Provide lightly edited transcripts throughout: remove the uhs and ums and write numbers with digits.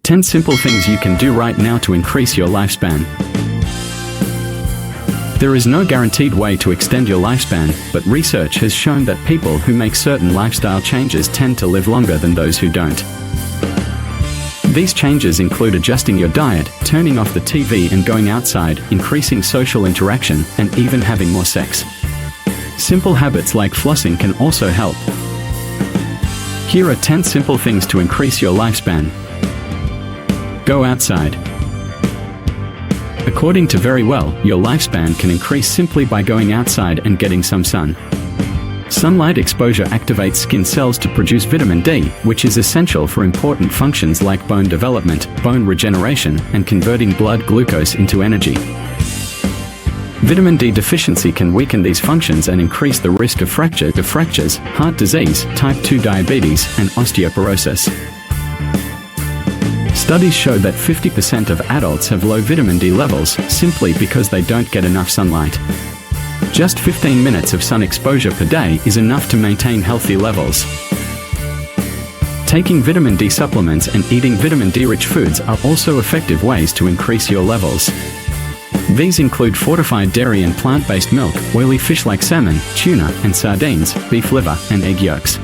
10 simple things you can do right now to increase your lifespan. There is no guaranteed way to extend your lifespan, but research has shown that people who make certain lifestyle changes tend to live longer than those who don't. These changes include adjusting your diet, turning off the TV and going outside, increasing social interaction, and even having more sex. Simple habits like flossing can also help. Here are 10 simple things to increase your lifespan. Go outside. According to Verywell, your lifespan can increase simply by going outside and getting some sun. Sunlight exposure activates skin cells to produce vitamin D, which is essential for important functions like bone development, bone regeneration, and converting blood glucose into energy. Vitamin D deficiency can weaken these functions and increase the risk of fractures, heart disease, type 2 diabetes, and osteoporosis. Studies show that 50% of adults have low vitamin D levels simply because they don't get enough sunlight. Just 15 minutes of sun exposure per day is enough to maintain healthy levels. Taking vitamin D supplements and eating vitamin D-rich foods are also effective ways to increase your levels. These include fortified dairy and plant-based milk, oily fish like salmon, tuna, and sardines, beef liver, and egg yolks.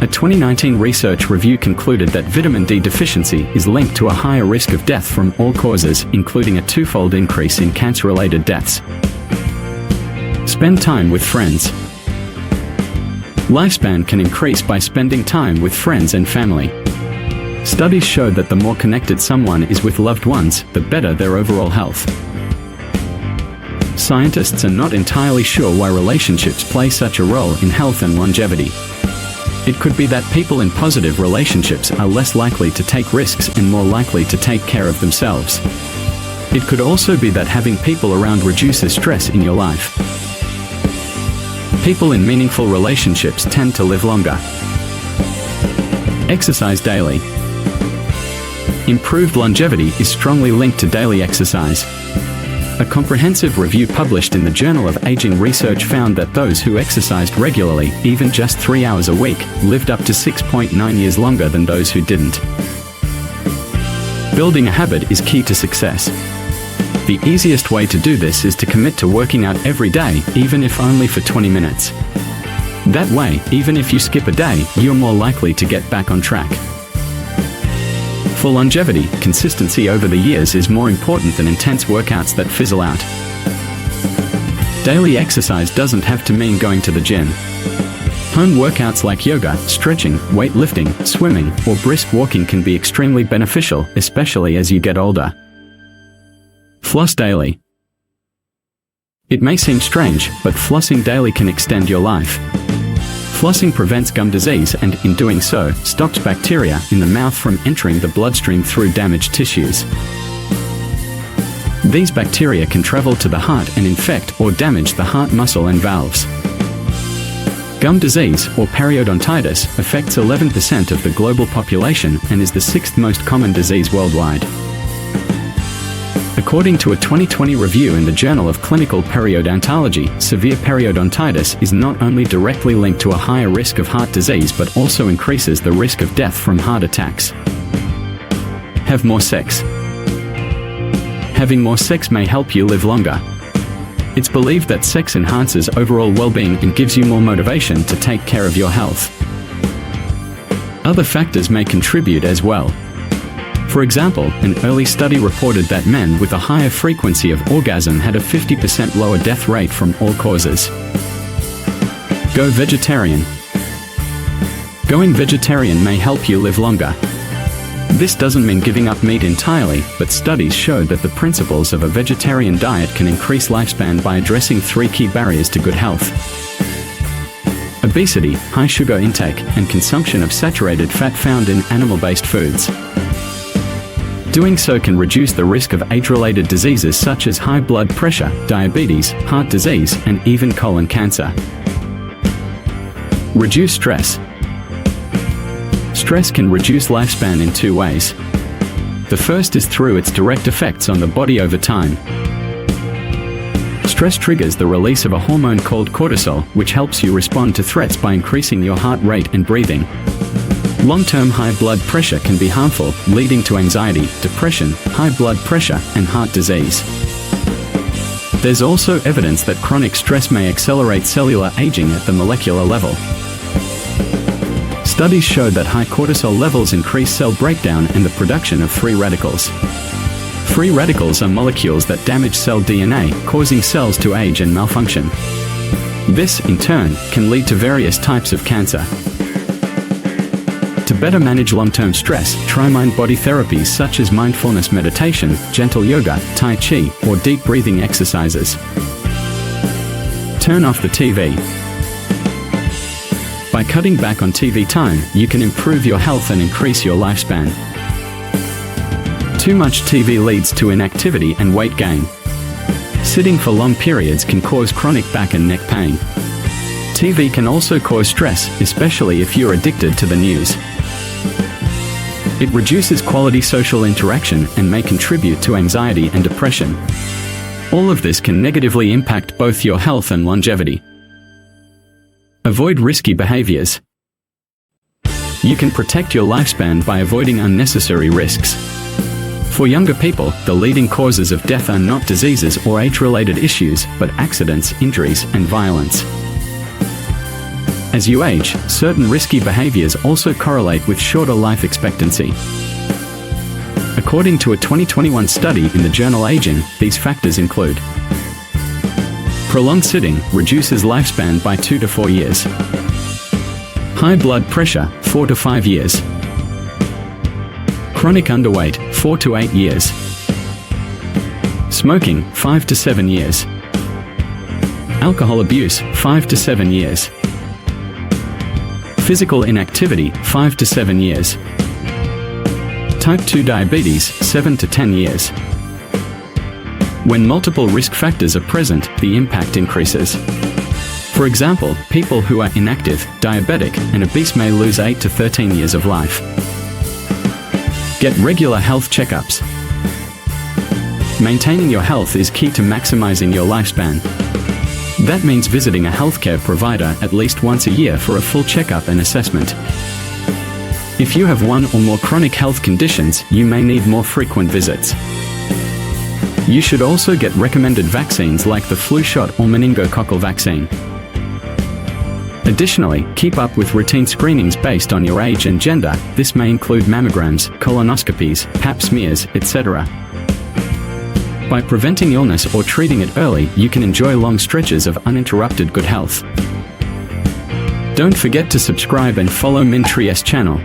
A 2019 research review concluded that vitamin D deficiency is linked to a higher risk of death from all causes, including a twofold increase in cancer-related deaths. Spend time with friends. Lifespan can increase by spending time with friends and family. Studies show that the more connected someone is with loved ones, the better their overall health. Scientists are not entirely sure why relationships play such a role in health and longevity. It could be that people in positive relationships are less likely to take risks and more likely to take care of themselves. It could also be that having people around reduces stress in your life. People in meaningful relationships tend to live longer. Exercise daily. Improved longevity is strongly linked to daily exercise. A comprehensive review published in the Journal of Aging Research found that those who exercised regularly, even just 3 hours a week, lived up to 6.9 years longer than those who didn't. Building a habit is key to success. The easiest way to do this is to commit to working out every day, even if only for 20 minutes. That way, even if you skip a day, you're more likely to get back on track. For longevity, consistency over the years is more important than intense workouts that fizzle out. Daily exercise doesn't have to mean going to the gym. Home workouts like yoga, stretching, weightlifting, swimming, or brisk walking can be extremely beneficial, especially as you get older. Floss daily. It may seem strange, but flossing daily can extend your life. Flossing prevents gum disease and, in doing so, stops bacteria in the mouth from entering the bloodstream through damaged tissues. These bacteria can travel to the heart and infect or damage the heart muscle and valves. Gum disease, or periodontitis, affects 11% of the global population and is the 6th most common disease worldwide. According to a 2020 review in the Journal of Clinical Periodontology, severe periodontitis is not only directly linked to a higher risk of heart disease but also increases the risk of death from heart attacks. Have more sex. Having more sex may help you live longer. It's believed that sex enhances overall well-being and gives you more motivation to take care of your health. Other factors may contribute as well. For example, an early study reported that men with a higher frequency of orgasm had a 50% lower death rate from all causes. Go vegetarian. Going vegetarian may help you live longer. This doesn't mean giving up meat entirely, but studies show that the principles of a vegetarian diet can increase lifespan by addressing 3 key barriers to good health: obesity, high sugar intake, and consumption of saturated fat found in animal-based foods. Doing so can reduce the risk of age-related diseases such as high blood pressure, diabetes, heart disease, and even colon cancer. Reduce stress. Stress can reduce lifespan in 2 ways. The first is through its direct effects on the body over time. Stress triggers the release of a hormone called cortisol, which helps you respond to threats by increasing your heart rate and breathing. Long-term high blood pressure can be harmful, leading to anxiety, depression, high blood pressure, and heart disease. There's also evidence that chronic stress may accelerate cellular aging at the molecular level. Studies show that high cortisol levels increase cell breakdown and the production of free radicals. Free radicals are molecules that damage cell DNA, causing cells to age and malfunction. This, in turn, can lead to various types of cancer. To better manage long-term stress, try mind-body therapies such as mindfulness meditation, gentle yoga, tai chi, or deep breathing exercises. Turn off the TV. By cutting back on TV time, you can improve your health and increase your lifespan. Too much TV leads to inactivity and weight gain. Sitting for long periods can cause chronic back and neck pain. TV can also cause stress, especially if you're addicted to the news. It reduces quality social interaction and may contribute to anxiety and depression. All of this can negatively impact both your health and longevity. Avoid risky behaviors. You can protect your lifespan by avoiding unnecessary risks. For younger people, the leading causes of death are not diseases or age-related issues, but accidents, injuries, and violence. As you age, certain risky behaviors also correlate with shorter life expectancy. According to a 2021 study in the journal Aging, these factors include: prolonged sitting reduces lifespan by 2 to 4 years. High blood pressure, 4 to 5 years. Chronic underweight, 4 to 8 years. Smoking, 5 to 7 years. Alcohol abuse, 5 to 7 years. Physical inactivity, 5 to 7 years. Type 2 diabetes, 7 to 10 years. When multiple risk factors are present, the impact increases. For example, people who are inactive, diabetic, and obese may lose 8 to 13 years of life. Get regular health checkups. Maintaining your health is key to maximizing your lifespan. That means visiting a healthcare provider at least once a year for a full checkup and assessment. If you have one or more chronic health conditions, you may need more frequent visits. You should also get recommended vaccines like the flu shot or meningococcal vaccine. Additionally, keep up with routine screenings based on your age and gender. This may include mammograms, colonoscopies, pap smears, etc. By preventing illness or treating it early, you can enjoy long stretches of uninterrupted good health. Don't forget to subscribe and follow Min Trie's channel.